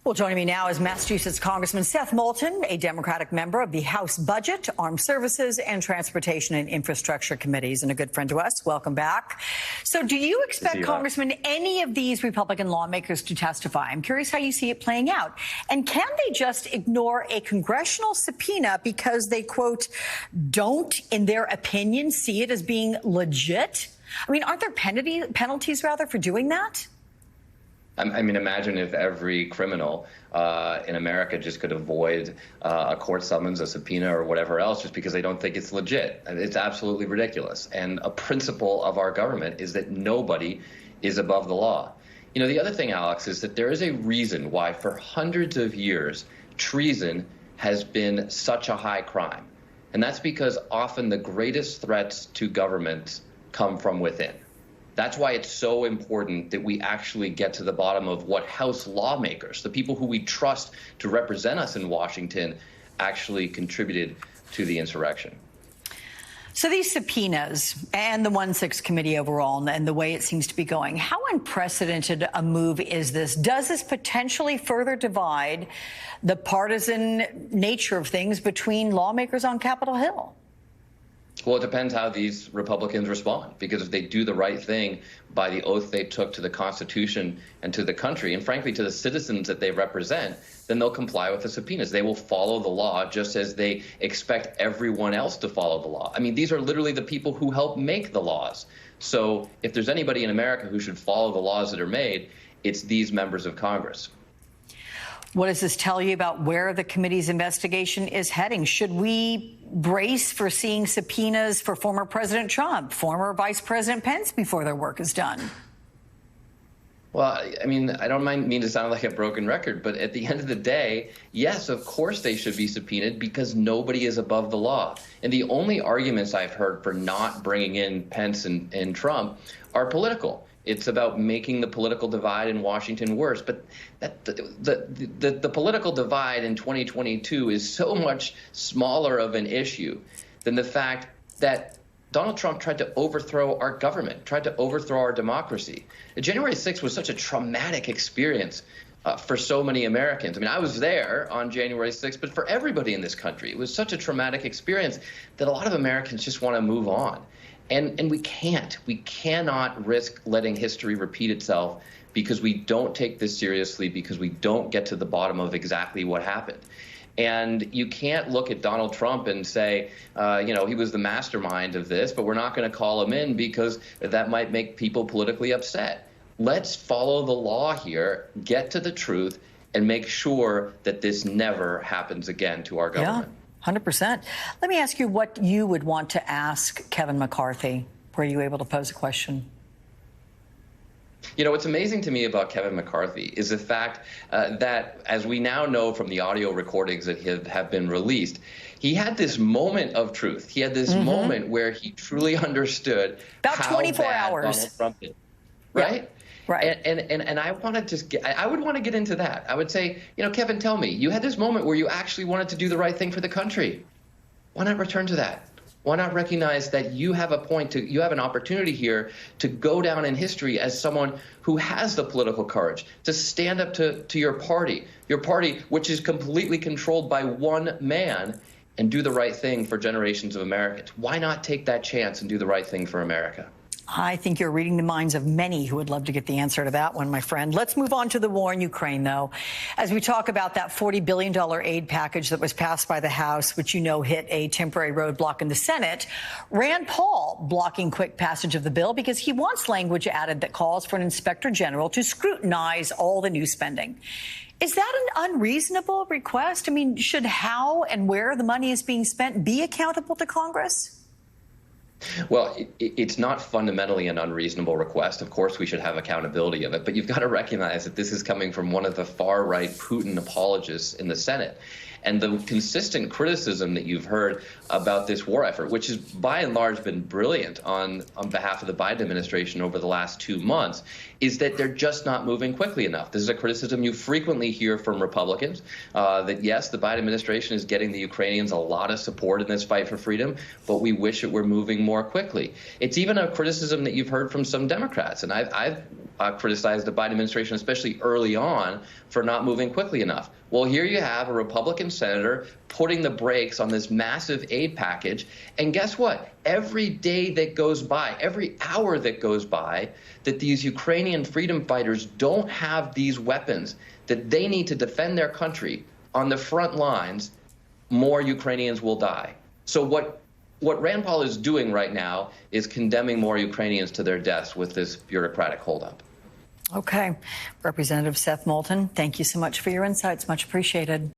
Well, joining me now is Massachusetts Congressman Seth Moulton, a Democratic member of the House Budget, Armed Services, and Transportation and Infrastructure Committees, and a good friend to us. Welcome back. So do you expect, Congressman, any of these Republican lawmakers to testify? I'm curious how you see it playing out. And can they just ignore a congressional subpoena because they, quote, don't, in their opinion, see it as being legit? I mean, aren't there penalties, for doing that? I mean, imagine if every criminal in America just could avoid a court summons, a subpoena, or whatever else just because they don't think it's legit. It's absolutely ridiculous. And a principle of our government is that nobody is above the law. You know, the other thing, Alex, is that there is a reason why for hundreds of years treason has been such a high crime. And that's because often the greatest threats to government come from within. That's why it's so important that we actually get to the bottom of what House lawmakers, the people who we trust to represent us in Washington, actually contributed to the insurrection. So these subpoenas and the 1-6 committee overall and the way it seems to be going, how unprecedented a move is this? Does this potentially further divide the partisan nature of things between lawmakers on Capitol Hill? Well, it depends how these Republicans respond, because if they do the right thing by the oath they took to the Constitution and to the country, and frankly to the citizens that they represent, then they'll comply with the subpoenas. They will follow the law just as they expect everyone else to follow the law. I mean, these are literally the people who help make the laws. So if there's anybody in America who should follow the laws that are made, it's these members of Congress. What does this tell you about where the committee's investigation is heading? Should we brace for seeing subpoenas for former President Trump, former Vice President Pence before their work is done? Well, I mean, I don't mean to sound like a broken record, but at the end of the day, yes, of course they should be subpoenaed because nobody is above the law. And the only arguments I've heard for not bringing in Pence and Trump are political. It's about making the political divide in Washington worse. But the political divide in 2022 is so much smaller of an issue than the fact that Donald Trump tried to overthrow our government, tried to overthrow our democracy. January 6th was such a traumatic experience for so many Americans. I mean, I was there on January 6th, but for everybody in this country, it was such a traumatic experience that a lot of Americans just want to move on. And we can't. We cannot risk letting history repeat itself because we don't take this seriously, because we don't get to the bottom of exactly what happened. And you can't look at Donald Trump and say, he was the mastermind of this, but we're not going to call him in because that might make people politically upset. Let's follow the law here, get to the truth, and make sure that this never happens again to our government. Yeah. 100%. Let me ask you what you would want to ask Kevin McCarthy. Were you able to pose a question? You know, what's amazing to me about Kevin McCarthy is the fact that, as we now know from the audio recordings that have been released, he had this moment of truth. He had this moment where he truly understood about how 24 bad hours. Donald Trump did, right? Yeah. Right. And I want to just I would want to get into that. I would say, Kevin, tell me, you had this moment where you actually wanted to do the right thing for the country. Why not return to that? Why not recognize that you have you have an opportunity here to go down in history as someone who has the political courage to stand up to your party, which is completely controlled by one man, and do the right thing for generations of Americans. Why not take that chance and do the right thing for America? I think you're reading the minds of many who would love to get the answer to that one, my friend. Let's move on to the war in Ukraine, though. As we talk about that $40 billion aid package that was passed by the House, which hit a temporary roadblock in the Senate, Rand Paul blocking quick passage of the bill because he wants language added that calls for an inspector general to scrutinize all the new spending. Is that an unreasonable request? I mean, should how and where the money is being spent be accountable to Congress? Well, it's not fundamentally an unreasonable request. Of course, we should have accountability of it. But you've got to recognize that this is coming from one of the far-right Putin apologists in the Senate. And the consistent criticism that you've heard about this war effort, which has by and large been brilliant on behalf of the Biden administration over the last 2 months, is that they're just not moving quickly enough. This is a criticism you frequently hear from Republicans, that yes, the Biden administration is getting the Ukrainians a lot of support in this fight for freedom, but we wish it were moving more quickly. It's even a criticism that you've heard from some Democrats. And I've criticized the Biden administration, especially early on, for not moving quickly enough. Well, here you have a Republican senator putting the brakes on this massive aid package. And guess what? Every day that goes by, every hour that goes by, that these Ukrainian freedom fighters don't have these weapons that they need to defend their country on the front lines, more Ukrainians will die. So what Rand Paul is doing right now is condemning more Ukrainians to their deaths with this bureaucratic holdup. Okay. Representative Seth Moulton, thank you so much for your insights. Much appreciated.